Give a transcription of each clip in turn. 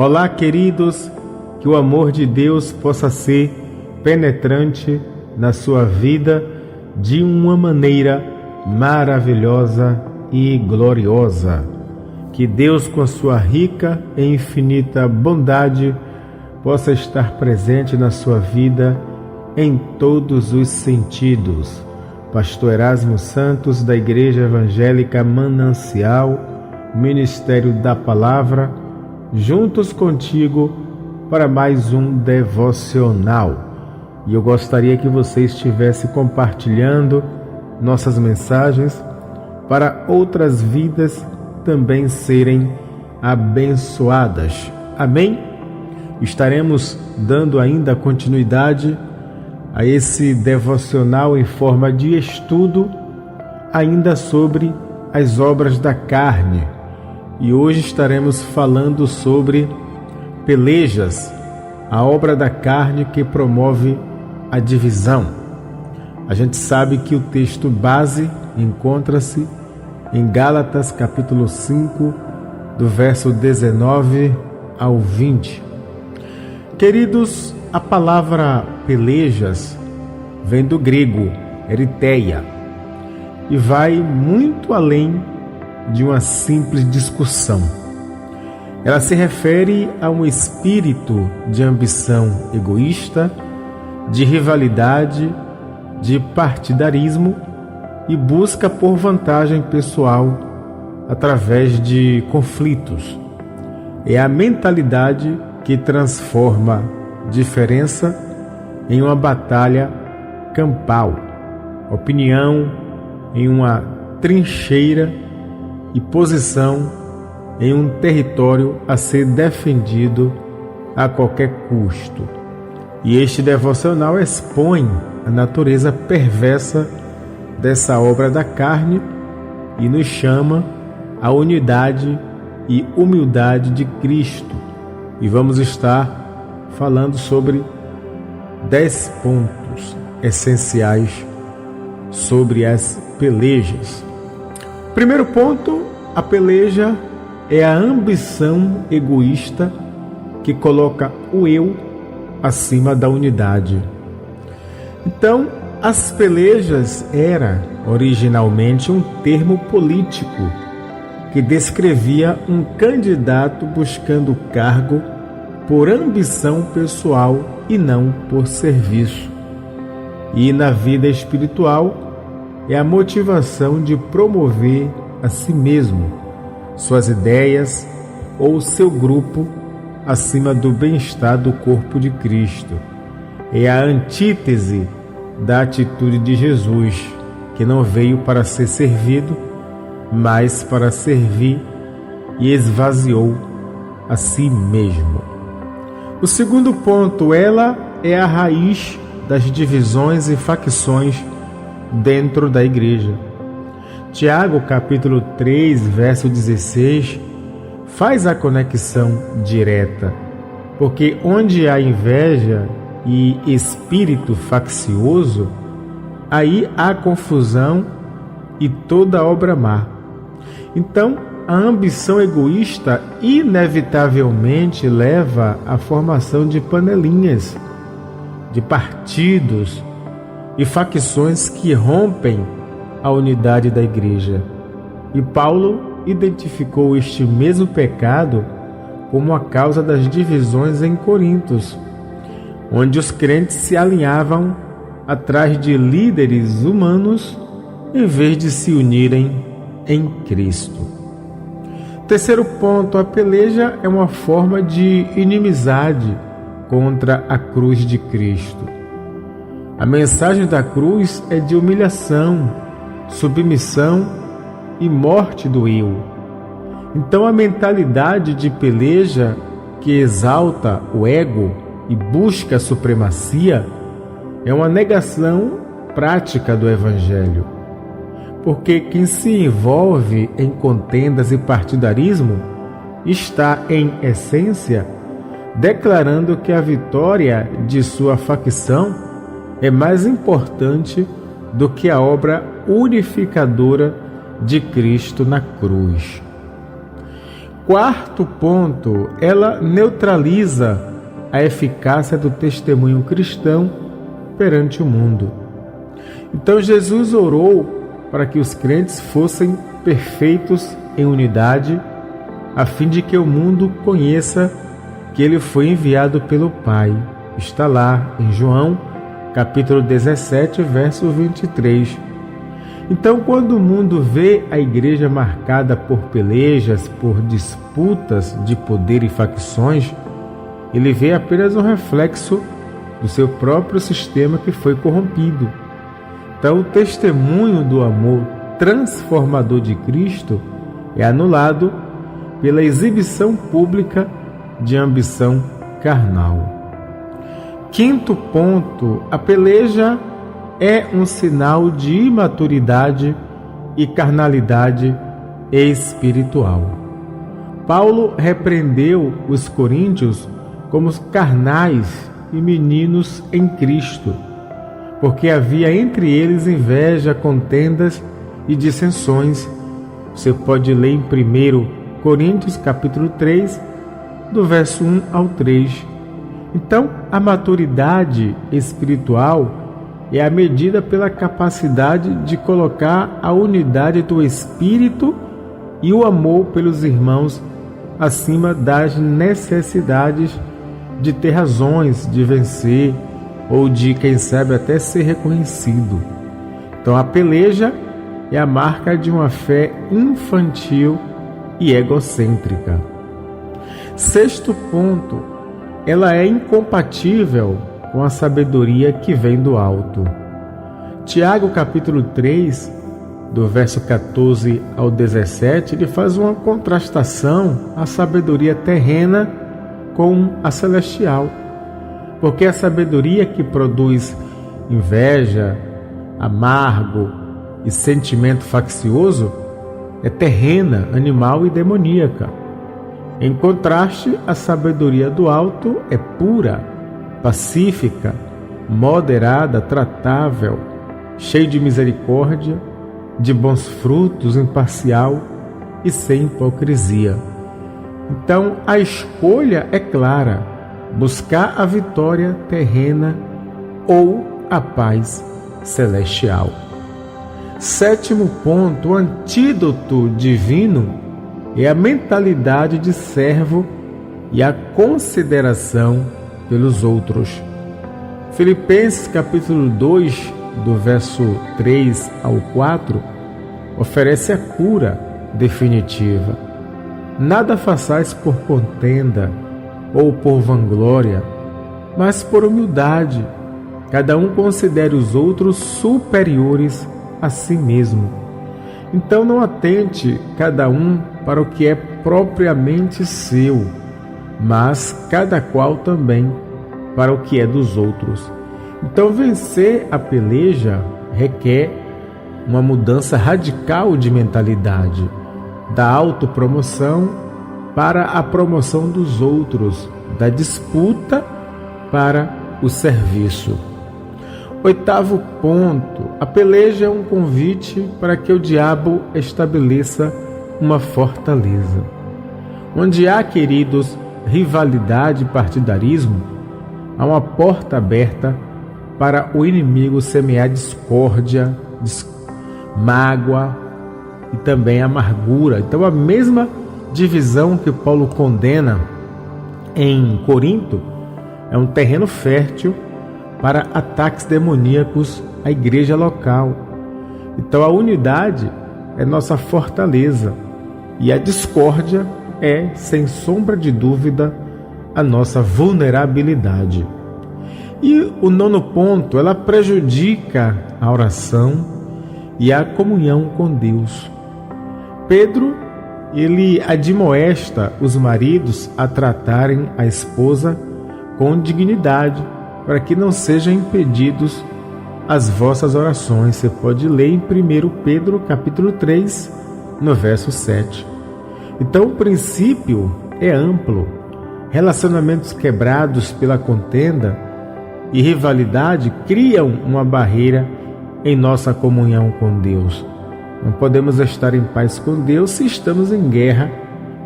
Olá, queridos, que o amor de Deus possa ser penetrante na sua vida de uma maneira maravilhosa e gloriosa. Que Deus, com a sua rica e infinita bondade, possa estar presente na sua vida em todos os sentidos. Pastor Erasmo Santos, da Igreja Evangélica Manancial, Ministério da Palavra, juntos contigo para mais um devocional. E eu gostaria que você estivesse compartilhando nossas mensagens para outras vidas também serem abençoadas. Amém? Estaremos dando ainda continuidade a esse devocional em forma de estudo ainda sobre as obras da carne. E hoje estaremos falando sobre pelejas, a obra da carne que promove a divisão. A gente sabe que o texto base encontra-se em Gálatas capítulo 5, do verso 19 ao 20. Queridos, a palavra pelejas vem do grego eriteia e vai muito além de uma simples discussão. Ela se refere a um espírito de ambição egoísta, de rivalidade, de partidarismo e busca por vantagem pessoal através de conflitos. É a mentalidade que transforma diferença em uma batalha campal, opinião em uma trincheira e posição em um território a ser defendido a qualquer custo. E este devocional expõe a natureza perversa dessa obra da carne e nos chama à unidade e humildade de Cristo. E vamos estar falando sobre 10 pontos essenciais sobre as pelejas. Primeiro ponto, a peleja é a ambição egoísta que coloca o eu acima da unidade. Então, as pelejas era originalmente um termo político que descrevia um candidato buscando cargo por ambição pessoal e não por serviço. E na vida espiritual é a motivação de promover a si mesmo, suas ideias ou seu grupo acima do bem-estar do corpo de Cristo. É a antítese da atitude de Jesus, que não veio para ser servido, mas para servir e esvaziou a si mesmo. O segundo ponto, ela é a raiz das divisões e facções dentro da igreja. Tiago, capítulo 3, verso 16, faz a conexão direta, porque onde há inveja e espírito faccioso, aí há confusão e toda obra má. Então, a ambição egoísta inevitavelmente leva à formação de panelinhas, de partidos e facções que rompem a unidade da igreja. E Paulo identificou este mesmo pecado como a causa das divisões em Corintos, onde os crentes se alinhavam atrás de líderes humanos em vez de se unirem em Cristo. Terceiro ponto, a peleja é uma forma de inimizade contra a cruz de Cristo. A mensagem da cruz é de humilhação, submissão e morte do eu. Então a mentalidade de peleja que exalta o ego e busca a supremacia é uma negação prática do Evangelho. Porque quem se envolve em contendas e partidarismo está, em essência, declarando que a vitória de sua facção é mais importante do que a obra unificadora de Cristo na cruz. quarto ponto, ela neutraliza a eficácia do testemunho cristão perante o mundo. Então Jesus orou para que os crentes fossem perfeitos em unidade, a fim de que o mundo conheça que ele foi enviado pelo Pai. Está lá em João, capítulo 17, verso 23. Então, quando o mundo vê a igreja marcada por pelejas, por disputas de poder e facções, ele vê apenas um reflexo do seu próprio sistema que foi corrompido. Então, o testemunho do amor transformador de Cristo é anulado pela exibição pública de ambição carnal. Quinto ponto, a peleja é um sinal de imaturidade e carnalidade espiritual. Paulo repreendeu os coríntios como carnais e meninos em Cristo, porque havia entre eles inveja, contendas e dissensões. Você pode ler em 1 Coríntios capítulo 3, do verso 1 ao 3. Então, a maturidade espiritual é a medida pela capacidade de colocar a unidade do Espírito e o amor pelos irmãos acima das necessidades de ter razões de vencer ou de, quem sabe, até ser reconhecido. Então, a peleja é a marca de uma fé infantil e egocêntrica. Sexto ponto, ela é incompatível com a sabedoria que vem do alto. Tiago, capítulo 3, do verso 14 ao 17, ele faz uma contrastação à sabedoria terrena com a celestial. Porque a sabedoria que produz inveja, amargo e sentimento faccioso é terrena, animal e demoníaca. Em contraste, a sabedoria do alto é pura, pacífica, moderada, tratável, cheia de misericórdia, de bons frutos, imparcial e sem hipocrisia. Então, a escolha é clara: buscar a vitória terrena ou a paz celestial. Sétimo ponto, o antídoto divino é a mentalidade de servo e a consideração pelos outros. Filipenses capítulo 2, do verso 3 ao 4, oferece a cura definitiva. Nada façais por contenda ou por vanglória, mas por humildade. Cada um considere os outros superiores a si mesmo. Então não atente cada um para o que é propriamente seu, mas cada qual também para o que é dos outros. Então vencer a peleja requer uma mudança radical de mentalidade, da autopromoção para a promoção dos outros, da disputa para o serviço. Oitavo ponto, a peleja é um convite para que o diabo estabeleça uma fortaleza. Onde há, queridos, rivalidade e partidarismo, há uma porta aberta para o inimigo semear discórdia, mágoa e também amargura. Então, a mesma divisão que Paulo condena em Corinto é um terreno fértil para ataques demoníacos à igreja local. Então, a unidade é nossa fortaleza e a discórdia é, sem sombra de dúvida, a nossa vulnerabilidade. E o nono ponto, ela prejudica a oração e a comunhão com Deus. Pedro, ele admoesta os maridos a tratarem a esposa com dignidade, para que não sejam impedidos as vossas orações. Você pode ler em 1 Pedro capítulo 3, no verso 7. Então o princípio é amplo. Relacionamentos quebrados pela contenda e rivalidade criam uma barreira em nossa comunhão com Deus. Não podemos estar em paz com Deus se estamos em guerra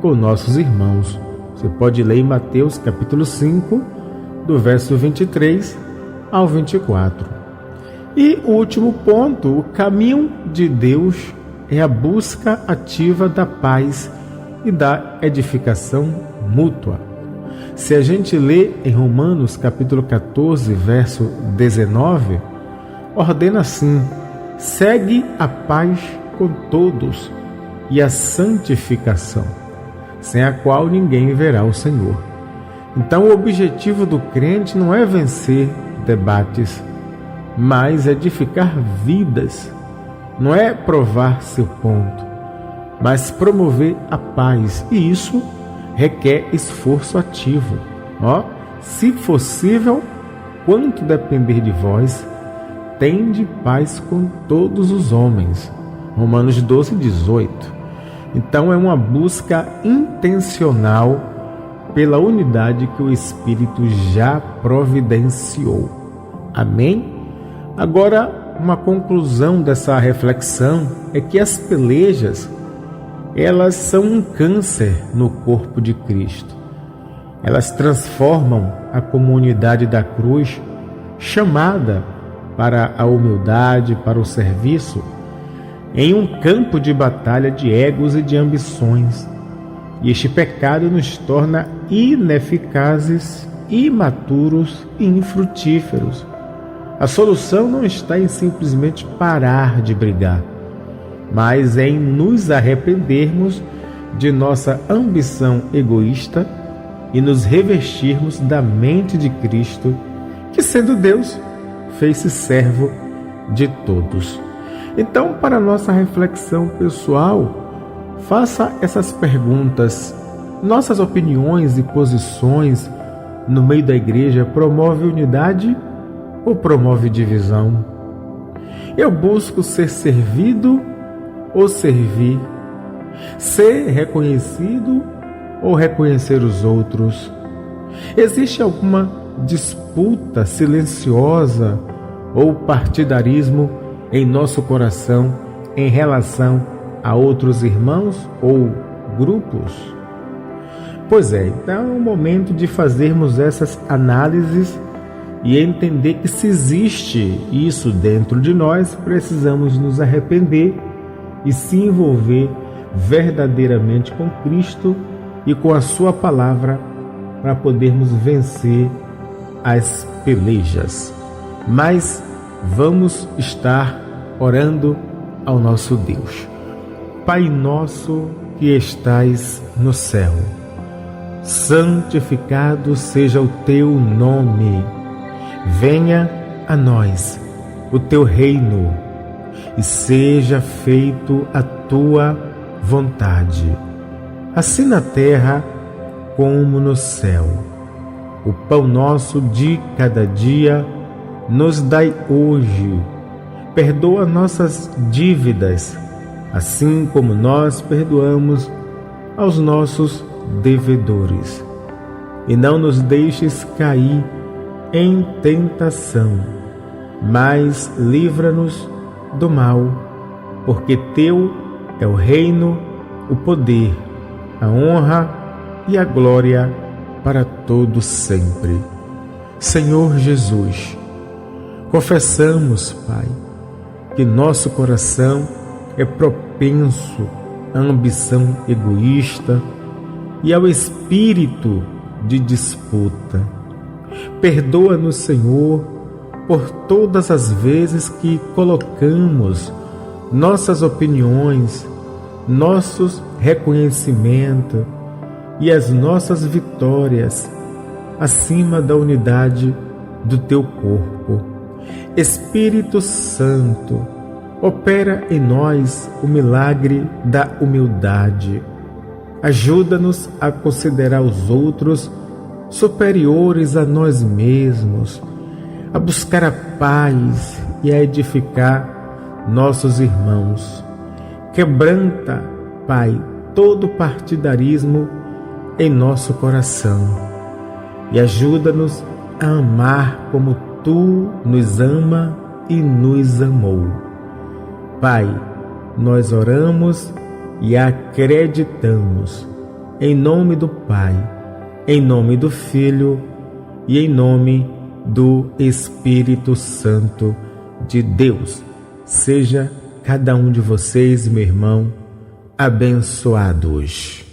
com nossos irmãos. Você pode ler em Mateus capítulo 5, do verso 23 ao 24. E o último ponto, o caminho de Deus é a busca ativa da paz e da edificação mútua. Se a gente lê em Romanos capítulo 14, verso 19, ordena assim: segue a paz com todos e a santificação, sem a qual ninguém verá o Senhor. Então, o objetivo do crente não é vencer debates, mas edificar vidas. Não é provar seu ponto, mas promover a paz. E isso requer esforço ativo. Se possível, quanto depender de vós, tende paz com todos os homens. Romanos 12, 18. Então é uma busca intencional pela unidade que o Espírito já providenciou. Amém? Agora, uma conclusão dessa reflexão é que as pelejas, elas são um câncer no corpo de Cristo. Elas transformam a comunidade da cruz, chamada para a humildade, para o serviço, em um campo de batalha de egos e de ambições. E este pecado nos torna ineficazes, imaturos e infrutíferos. A solução não está em simplesmente parar de brigar, mas em nos arrependermos de nossa ambição egoísta e nos revestirmos da mente de Cristo, que, sendo Deus, fez-se servo de todos. Então, para nossa reflexão pessoal, faça essas perguntas. Nossas opiniões e posições no meio da igreja promove unidade ou promove divisão? Eu busco ser servido ou servir? Ser reconhecido ou reconhecer os outros? Existe alguma disputa silenciosa ou partidarismo em nosso coração em relação a outros irmãos ou grupos? Pois é, então é o momento de fazermos essas análises e entender que, se existe isso dentro de nós, precisamos nos arrepender e se envolver verdadeiramente com Cristo e com a sua palavra para podermos vencer as pelejas. Mas vamos estar orando ao nosso Deus. Pai nosso que estais no céu, santificado seja o teu nome. Venha a nós o teu reino e seja feito a tua vontade, assim na terra como no céu. O pão nosso de cada dia nos dai hoje. Perdoa nossas dívidas, assim como nós perdoamos aos nossos devedores. E não nos deixes cair em tentação, mas livra-nos do mal, porque teu é o reino, o poder, a honra e a glória para todos sempre. Senhor Jesus, confessamos, Pai, que nosso coração é propenso à ambição egoísta e ao espírito de disputa. Perdoa-nos, Senhor, por todas as vezes que colocamos nossas opiniões, nossos reconhecimentos e as nossas vitórias acima da unidade do Teu corpo. Espírito Santo, opera em nós o milagre da humildade. Ajuda-nos a considerar os outros superiores a nós mesmos, a buscar a paz e a edificar nossos irmãos. Quebranta, Pai, todo partidarismo em nosso coração e ajuda-nos a amar como Tu nos ama e nos amou. Pai, nós oramos e acreditamos em nome do Pai, em nome do Filho e em nome do Espírito Santo de Deus. Seja cada um de vocês, meu irmão, abençoados.